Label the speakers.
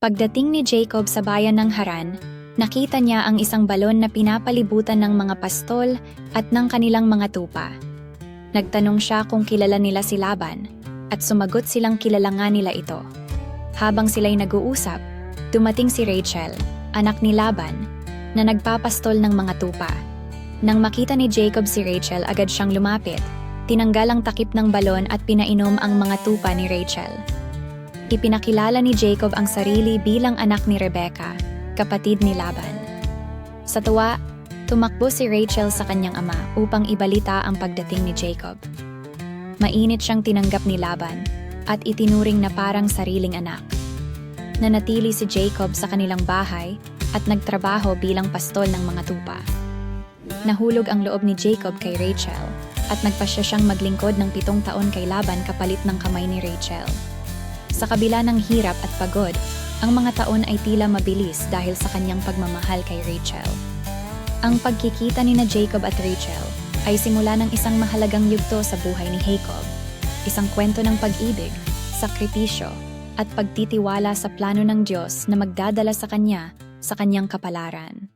Speaker 1: Pagdating ni Jacob sa bayan ng Haran, nakita niya ang isang balon na pinapalibutan ng mga pastol at ng kanilang mga tupa. Nagtanong siya kung kilala nila si Laban, at sumagot silang kilala nga nila ito. Habang sila'y nag-uusap, dumating si Rachel, anak ni Laban, na nagpapastol ng mga tupa. Nang makita ni Jacob si Rachel, agad siyang lumapit, tinanggal ang takip ng balon at pinainom ang mga tupa ni Rachel. Ipinakilala ni Jacob ang sarili bilang anak ni Rebecca, kapatid ni Laban. Sa tuwa, tumakbo si Rachel sa kanyang ama upang ibalita ang pagdating ni Jacob. Mainit siyang tinanggap ni Laban at itinuring na parang sariling anak. Nanatili si Jacob sa kanilang bahay at nagtrabaho bilang pastol ng mga tupa. Nahulog ang loob ni Jacob kay Rachel at nagpasya siyang maglingkod ng 7 taon kay Laban kapalit ng kamay ni Rachel. Sa kabila ng hirap at pagod, ang mga taon ay tila mabilis dahil sa kanyang pagmamahal kay Rachel. Ang pagkikita ni Jacob at Rachel ay simula ng isang mahalagang yugto sa buhay ni Jacob, isang kwento ng pag-ibig, sakripisyo, at pagtitiwala sa plano ng Diyos na magdadala sa kanya sa kanyang kapalaran.